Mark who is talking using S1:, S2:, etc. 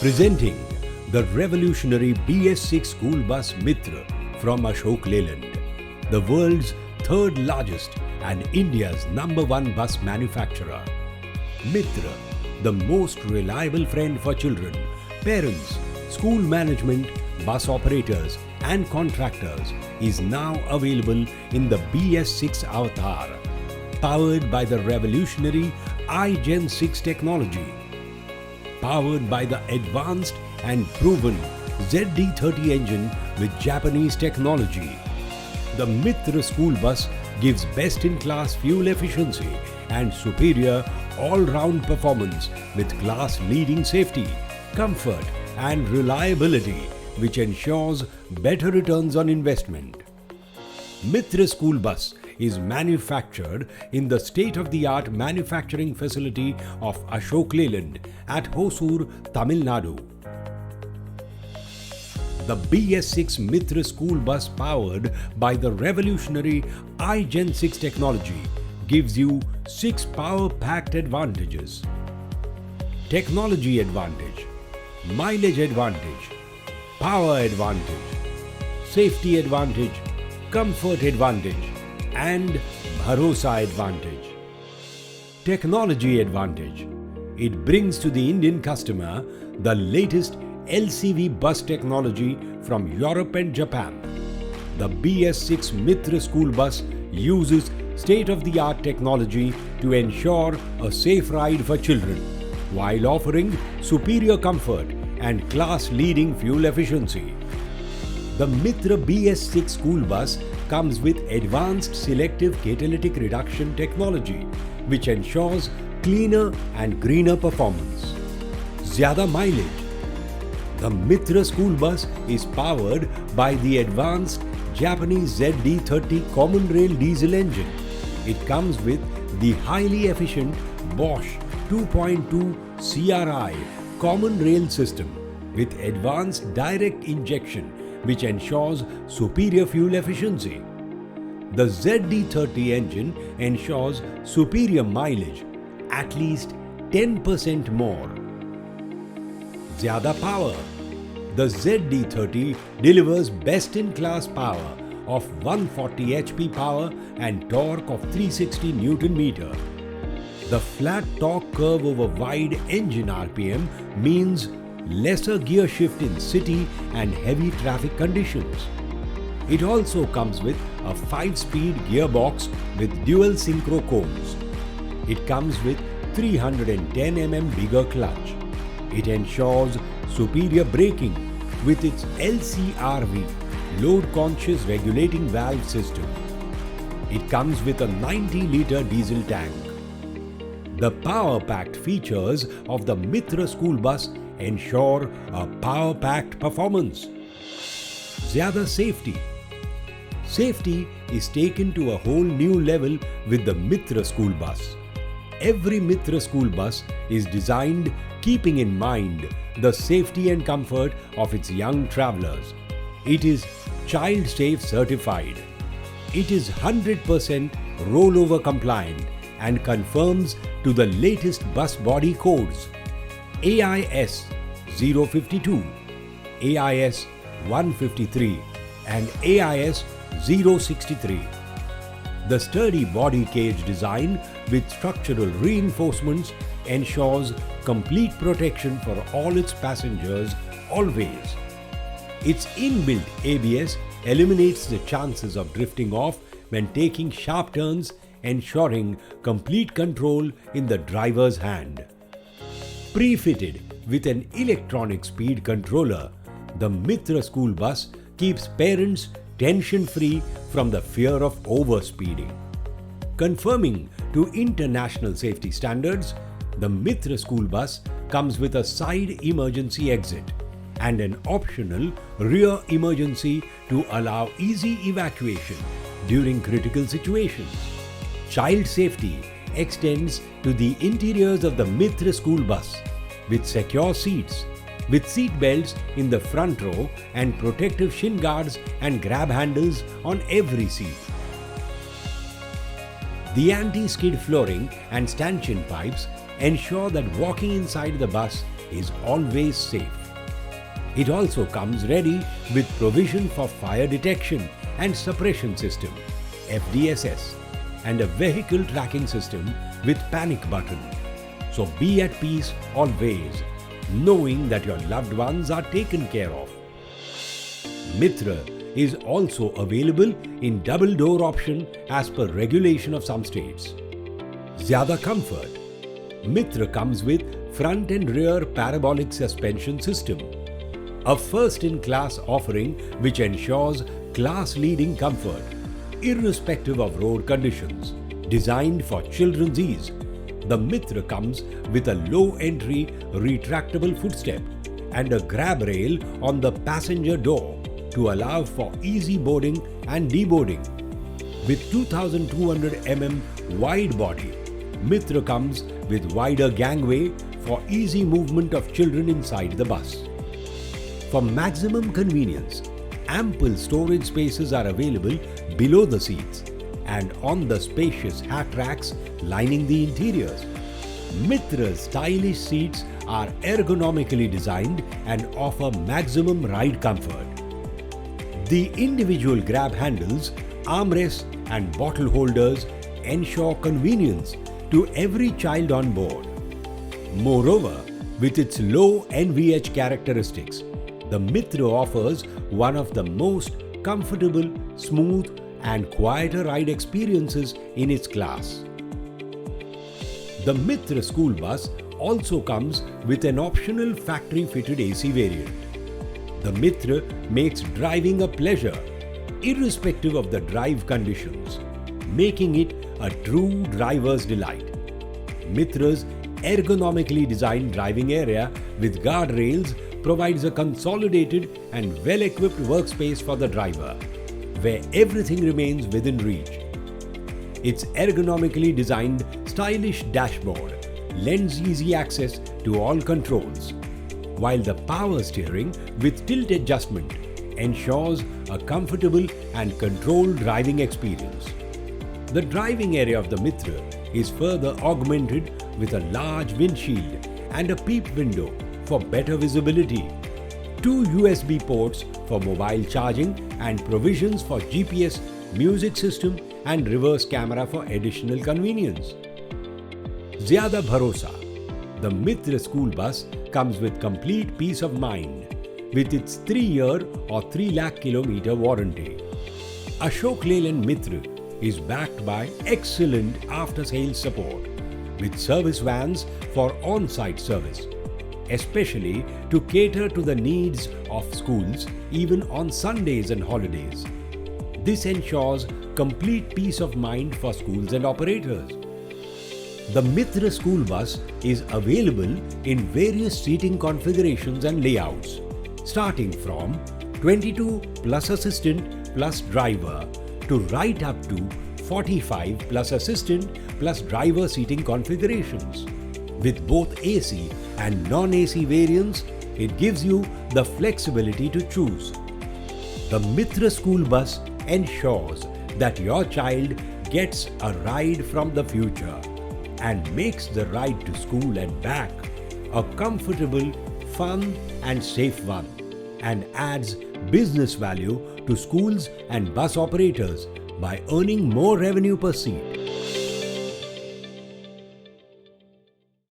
S1: Presenting the revolutionary BS6 school bus Mitra from Ashok Leyland, the world's third largest and India's #1 bus manufacturer. Mitra, the most reliable friend for children, parents, school management, bus operators and contractors, is now available in the BS6 Avatar, powered by the revolutionary iGen 6 technology. Powered by the advanced and proven ZD30 engine with Japanese technology. The Mitra school bus gives best-in-class fuel efficiency and superior all-round performance with class-leading safety, comfort and reliability, which ensures better returns on investment. Mitra school bus is manufactured in the state-of-the-art manufacturing facility of Ashok Leyland at Hosur, Tamil Nadu. The BS6 Mitra school bus, powered by the revolutionary iGen 6 technology, gives you 6 power-packed advantages. Technology advantage, mileage advantage, power advantage, safety advantage, comfort advantage and Bharosa advantage. Technology advantage. It brings to the Indian customer the latest LCV bus technology from Europe and Japan. The BS6 Mitra school bus uses state-of-the-art technology to ensure a safe ride for children, while offering superior comfort and class-leading fuel efficiency. The Mitra BS6 school bus comes with advanced selective catalytic reduction technology, which ensures cleaner and greener performance. Zyada mileage. The Mitra school bus is powered by the advanced Japanese ZD30 common rail diesel engine. It comes with the highly efficient Bosch 2.2 CRI common rail system with advanced direct injection, which ensures superior fuel efficiency. The ZD30 engine ensures superior mileage, at least 10% more. Zyada power. The ZD30 delivers best-in-class power of 140 HP power and torque of 360 Nm. The flat torque curve over wide engine RPM means lesser gear shift in city and heavy traffic conditions. It also comes with a 5-speed gearbox with dual synchro cones. It comes with 310 mm bigger clutch. It ensures superior braking with its LCRV, load conscious regulating valve system. It comes with a 90-liter diesel tank. The power-packed features of the Mitra school bus ensure a power-packed performance. Zyada safety. Safety is taken to a whole new level with the Mitra school bus. Every Mitra school bus is designed keeping in mind the safety and comfort of its young travelers. It is child safe certified. It is 100% rollover compliant and conforms to the latest bus body codes: AIS 052, AIS 153 and AIS 063. The sturdy body cage design with structural reinforcements ensures complete protection for all its passengers always. Its inbuilt ABS eliminates the chances of drifting off when taking sharp turns, ensuring complete control in the driver's hand. Pre-fitted with an electronic speed controller, the Mitra school bus keeps parents tension-free from the fear of overspeeding. Conforming to international safety standards, the Mitra school bus comes with a side emergency exit and an optional rear emergency to allow easy evacuation during critical situations. Child safety extends to the interiors of the Mitra school bus with secure seats, with seat belts in the front row and protective shin guards and grab handles on every seat. The anti-skid flooring and stanchion pipes ensure that walking inside the bus is always safe. It also comes ready with provision for fire detection and suppression system, FDSS, and a vehicle tracking system with panic button. So be at peace always, knowing that your loved ones are taken care of. Mitra is also available in double door option as per regulation of some states. Zyada comfort. Mitra comes with front and rear parabolic suspension system, a first-in-class offering which ensures class-leading comfort, irrespective of road conditions. Designed for children's ease, the Mitra comes with a low-entry retractable footstep and a grab rail on the passenger door to allow for easy boarding and deboarding. With 2200 mm wide body, Mitra comes with wider gangway for easy movement of children inside the bus. For maximum convenience, ample storage spaces are available below the seats and on the spacious hat racks lining the interiors. Mitra's stylish seats are ergonomically designed and offer maximum ride comfort. The individual grab handles, armrests and bottle holders ensure convenience to every child on board. Moreover, with its low NVH characteristics, the Mitra offers one of the most comfortable, smooth and quieter ride experiences in its class. The Mitra school bus also comes with an optional factory-fitted AC variant. The Mitra makes driving a pleasure, irrespective of the drive conditions, making it a true driver's delight. Mitra's ergonomically designed driving area with guardrails provides a consolidated and well-equipped workspace for the driver, where everything remains within reach. Its ergonomically designed stylish dashboard lends easy access to all controls, while the power steering with tilt adjustment ensures a comfortable and controlled driving experience. The driving area of the Mitra is further augmented with a large windshield and a peep window for better visibility, 2 USB ports for mobile charging and provisions for GPS, music system and reverse camera for additional convenience. Zyada Bharosa. The Mitra school bus comes with complete peace of mind with its 3-year or 3 lakh kilometer warranty. Ashok Leyland Mitra is backed by excellent after-sales support with service vans for on-site service, especially to cater to the needs of schools even on Sundays and holidays. This ensures complete peace of mind for schools and operators. The Mitra school bus is available in various seating configurations and layouts, starting from 22 plus assistant plus driver to right up to 45 plus assistant plus driver seating configurations. With both AC and non-AC variants, it gives you the flexibility to choose. The Mitra school bus ensures that your child gets a ride from the future and makes the ride to school and back a comfortable, fun and safe one, and adds business value to schools and bus operators by earning more revenue per seat.